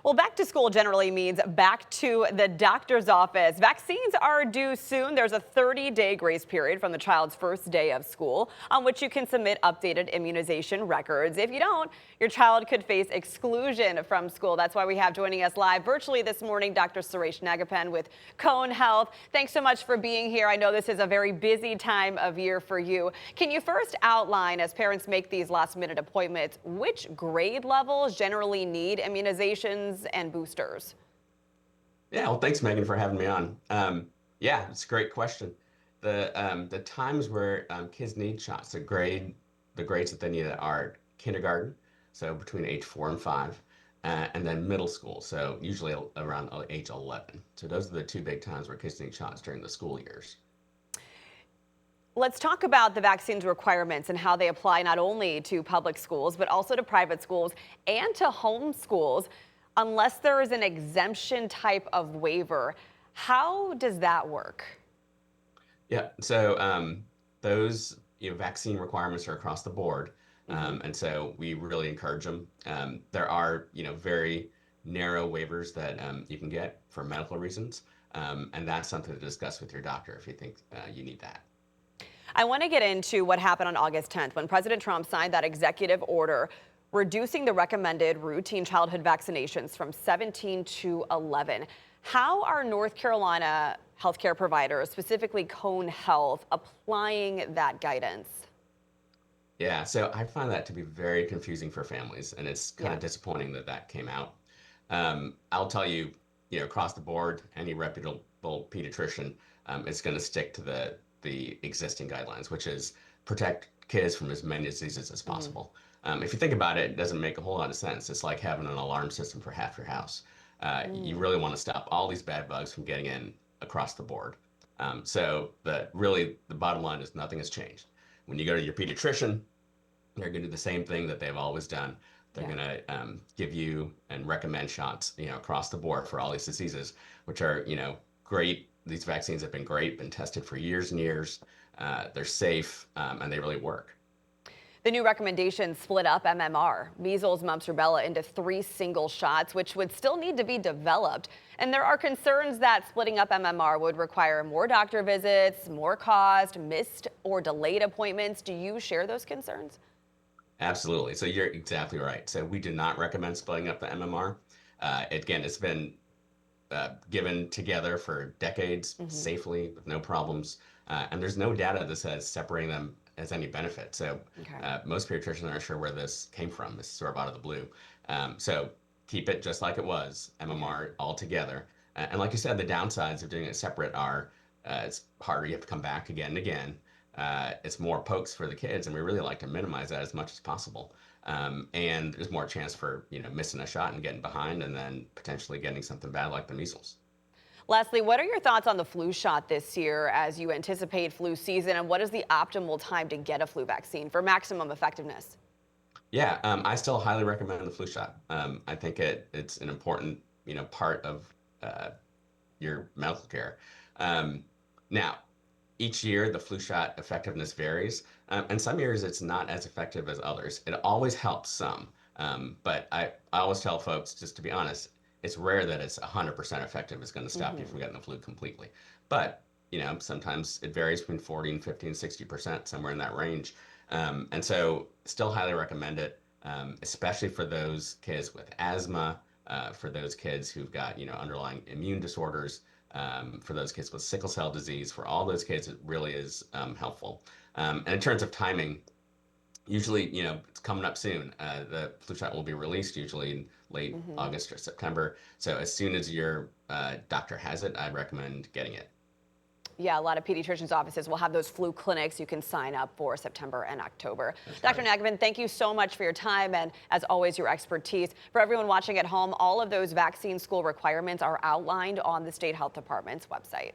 Well, back to school generally means back to the doctor's office. Vaccines are due soon. There's a 30-day grace period from the child's first day of school on which you can submit updated immunization records. If you don't, your child could face exclusion from school. That's why we have joining us live virtually this morning, Dr. Suresh Nagapan with Cone Health. Thanks so much for being here. I know this is a very busy time of year for you. Can you first outline, as parents make these last-minute appointments, which grade levels generally need immunizations and boosters? Yeah, well, thanks, Megan, for having me on. Yeah, it's a great question. The times where kids need shots, the grades that they need are kindergarten, so between age 4 and 5, and then middle school, so usually around age 11. So those are the two big times where kids need shots during the school years. Let's talk about the vaccines requirements and how they apply not only to public schools, but also to private schools and to homeschools, unless there is an exemption type of waiver. How does that work? Yeah, so those vaccine requirements are across the board, and so we really encourage them. There are very narrow waivers that you can get for medical reasons, and that's something to discuss with your doctor if you think you need that. I want to get into what happened on August 10th when President Trump signed that executive order reducing the recommended routine childhood vaccinations from 17 to 11. How are North Carolina healthcare providers, specifically Cone Health, applying that guidance? Yeah, so I find that to be very confusing for families, and it's kind Yeah. of disappointing that that came out. I'll tell you, across the board, any reputable pediatrician is going to stick to the existing guidelines, which is protect kids from as many diseases as possible. If you think about it, it doesn't make a whole lot of sense. It's like having an alarm system for half your house. You really want to stop all these bad bugs from getting in across the board. So the bottom line is nothing has changed. When you go to your pediatrician, they're going to do the same thing that they've always done. They're Yeah. going to give you and recommend shots, across the board for all these diseases, which are, great. These vaccines have been great, been tested for years and years. They're safe, and they really work. The new recommendations split up MMR, measles, mumps, rubella, into 3 single shots, which would still need to be developed. And there are concerns that splitting up MMR would require more doctor visits, more cost, missed or delayed appointments. Do you share those concerns? Absolutely. So you're exactly right. So we do not recommend splitting up the MMR. Again, it's been given together for decades safely with no problems. And there's no data that says separating them has any benefit. So Okay. most pediatricians aren't sure where this came from. This is sort of out of the blue. So keep it just like it was, MMR all together. And like you said, the downsides of doing it separate are it's harder. You have to come back again and again. It's more pokes for the kids, and we really like to minimize that as much as possible. And there's more chance for missing a shot and getting behind, and then potentially getting something bad like the measles. Lastly, what are your thoughts on the flu shot this year as you anticipate flu season, and what is the optimal time to get a flu vaccine for maximum effectiveness? Yeah, I still highly recommend the flu shot. I think it's an important part of uh, your medical care. Now, each year the flu shot effectiveness varies, and some years it's not as effective as others. It always helps some, but I always tell folks, just to be honest, it's rare that it's 100% effective. It's going to stop you from getting the flu completely. But sometimes it varies between 40 and 50 and 60%, somewhere in that range. And so still highly recommend it, especially for those kids with asthma, for those kids who've got underlying immune disorders, for those kids with sickle cell disease. For all those kids, it really is helpful. And in terms of timing, usually, it's coming up soon. The flu shot will be released usually in late August or September. So as soon as your doctor has it, I'd recommend getting it. Yeah, a lot of pediatricians' offices will have those flu clinics you can sign up for September and October. That's Dr. right. Nagman, thank you so much for your time and, as always, your expertise. For everyone watching at home, all of those vaccine school requirements are outlined on the State Health Department's website.